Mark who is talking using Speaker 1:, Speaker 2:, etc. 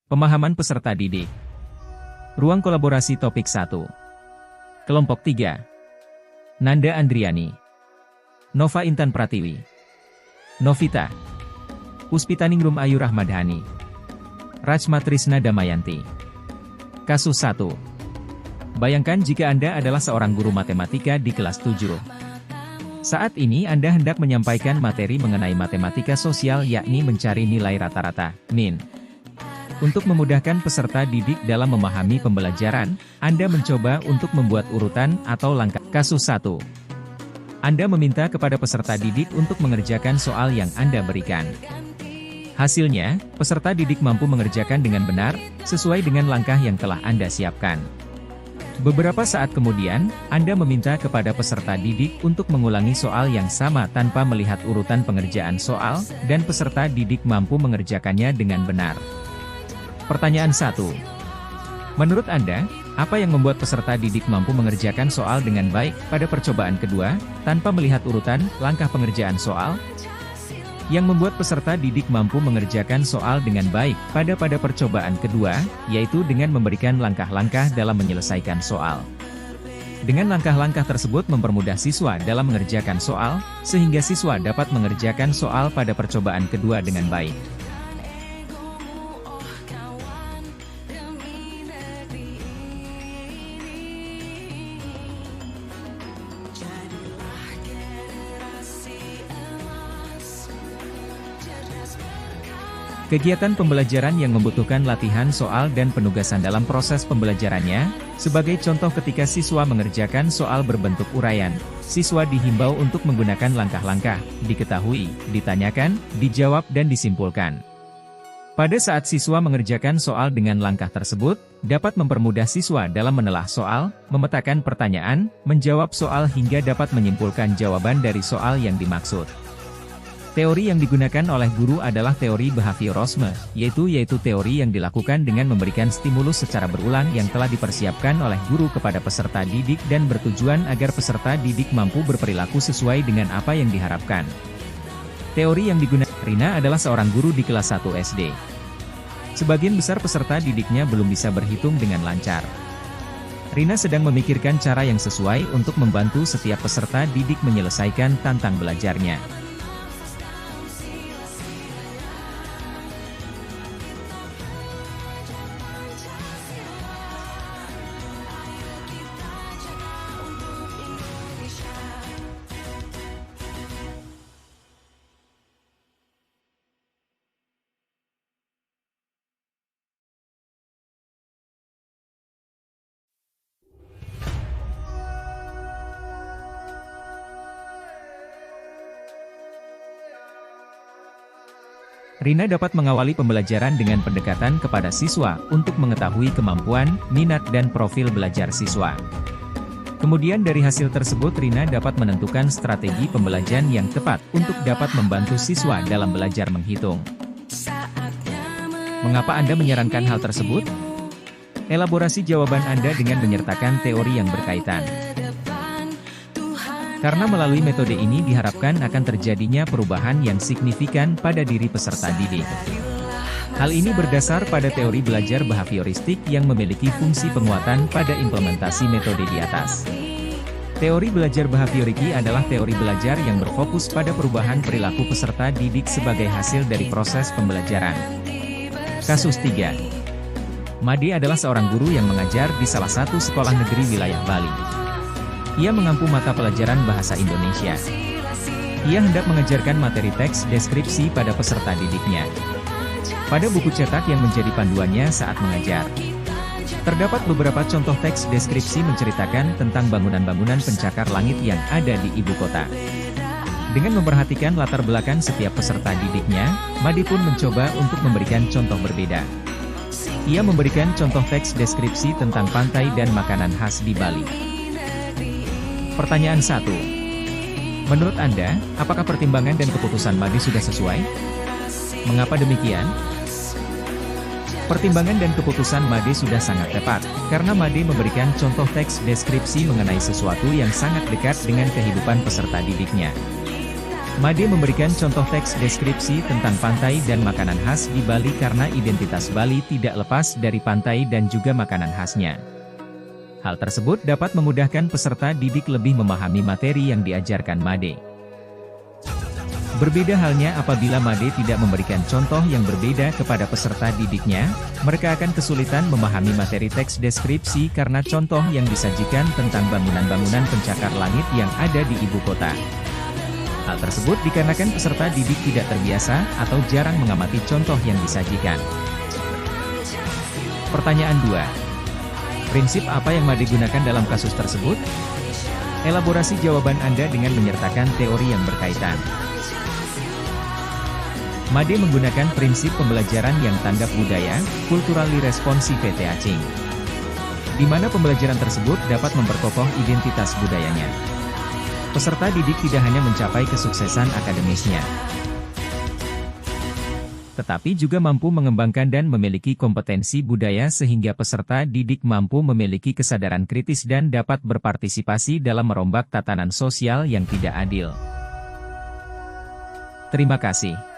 Speaker 1: Pemahaman peserta didik. Ruang kolaborasi topik 1. Kelompok 3. Nanda Andriani, Nova Intan Pratiwi, Novita, Puspitaningrum Ayu Rahmadhani, Rachma Trisna Damayanti. Kasus 1. Bayangkan jika Anda adalah seorang guru matematika di kelas 7. Saat ini Anda hendak menyampaikan materi mengenai matematika sosial, yakni mencari nilai rata-rata, min. Untuk memudahkan peserta didik dalam memahami pembelajaran, Anda mencoba untuk membuat urutan atau langkah. Kasus 1. Anda meminta kepada peserta didik untuk mengerjakan soal yang Anda berikan. Hasilnya, peserta didik mampu mengerjakan dengan benar, sesuai dengan langkah yang telah Anda siapkan. Beberapa saat kemudian, Anda meminta kepada peserta didik untuk mengulangi soal yang sama tanpa melihat urutan pengerjaan soal, dan peserta didik mampu mengerjakannya dengan benar. Pertanyaan 1. Menurut Anda, apa yang membuat peserta didik mampu mengerjakan soal dengan baik pada percobaan kedua, tanpa melihat urutan langkah pengerjaan soal? Yang membuat peserta didik mampu mengerjakan soal dengan baik pada percobaan kedua, yaitu dengan memberikan langkah-langkah dalam menyelesaikan soal. Dengan langkah-langkah tersebut mempermudah siswa dalam mengerjakan soal, sehingga siswa dapat mengerjakan soal pada percobaan kedua dengan baik. Kegiatan pembelajaran yang membutuhkan latihan soal dan penugasan dalam proses pembelajarannya, sebagai contoh ketika siswa mengerjakan soal berbentuk uraian, siswa dihimbau untuk menggunakan langkah-langkah, diketahui, ditanyakan, dijawab dan disimpulkan. Pada saat siswa mengerjakan soal dengan langkah tersebut, dapat mempermudah siswa dalam menelaah soal, memetakan pertanyaan, menjawab soal hingga dapat menyimpulkan jawaban dari soal yang dimaksud. Teori yang digunakan oleh guru adalah teori behaviorisme, yaitu teori yang dilakukan dengan memberikan stimulus secara berulang yang telah dipersiapkan oleh guru kepada peserta didik dan bertujuan agar peserta didik mampu berperilaku sesuai dengan apa yang diharapkan. Teori yang digunakan Rina adalah seorang guru di kelas 1 SD. Sebagian besar peserta didiknya belum bisa berhitung dengan lancar. Rina sedang memikirkan cara yang sesuai untuk membantu setiap peserta didik menyelesaikan tantang belajarnya. Rina dapat mengawali pembelajaran dengan pendekatan kepada siswa untuk mengetahui kemampuan, minat dan profil belajar siswa. Kemudian dari hasil tersebut Rina dapat menentukan strategi pembelajaran yang tepat untuk dapat membantu siswa dalam belajar menghitung. Mengapa Anda menyarankan hal tersebut? Elaborasi jawaban Anda dengan menyertakan teori yang berkaitan. Karena melalui metode ini diharapkan akan terjadinya perubahan yang signifikan pada diri peserta didik. Hal ini berdasar pada teori belajar behavioristik yang memiliki fungsi penguatan pada implementasi metode di atas. Teori belajar behavioriki adalah teori belajar yang berfokus pada perubahan perilaku peserta didik sebagai hasil dari proses pembelajaran. Kasus 3. Made adalah seorang guru yang mengajar di salah satu sekolah negeri wilayah Bali. Ia mengampu mata pelajaran bahasa Indonesia. Ia hendak mengajarkan materi teks deskripsi pada peserta didiknya. Pada buku cetak yang menjadi panduannya saat mengajar, terdapat beberapa contoh teks deskripsi menceritakan tentang bangunan-bangunan pencakar langit yang ada di ibu kota. Dengan memperhatikan latar belakang setiap peserta didiknya, Made pun mencoba untuk memberikan contoh berbeda. Ia memberikan contoh teks deskripsi tentang pantai dan makanan khas di Bali. Pertanyaan 1. Menurut Anda, apakah pertimbangan dan keputusan Made sudah sesuai? Mengapa demikian? Pertimbangan dan keputusan Made sudah sangat tepat, karena Made memberikan contoh teks deskripsi mengenai sesuatu yang sangat dekat dengan kehidupan peserta didiknya. Made memberikan contoh teks deskripsi tentang pantai dan makanan khas di Bali karena identitas Bali tidak lepas dari pantai dan juga makanan khasnya. Hal tersebut dapat memudahkan peserta didik lebih memahami materi yang diajarkan Made. Berbeda halnya apabila Made tidak memberikan contoh yang berbeda kepada peserta didiknya, mereka akan kesulitan memahami materi teks deskripsi karena contoh yang disajikan tentang bangunan-bangunan pencakar langit yang ada di ibu kota. Hal tersebut dikarenakan peserta didik tidak terbiasa atau jarang mengamati contoh yang disajikan. Pertanyaan 2. Prinsip apa yang Made gunakan dalam kasus tersebut? Elaborasi jawaban Anda dengan menyertakan teori yang berkaitan. Made menggunakan prinsip pembelajaran yang tanggap budaya, culturally responsive teaching, di mana pembelajaran tersebut dapat memperkokoh identitas budayanya. Peserta didik tidak hanya mencapai kesuksesan akademisnya, tetapi juga mampu mengembangkan dan memiliki kompetensi budaya sehingga peserta didik mampu memiliki kesadaran kritis dan dapat berpartisipasi dalam merombak tatanan sosial yang tidak adil. Terima kasih.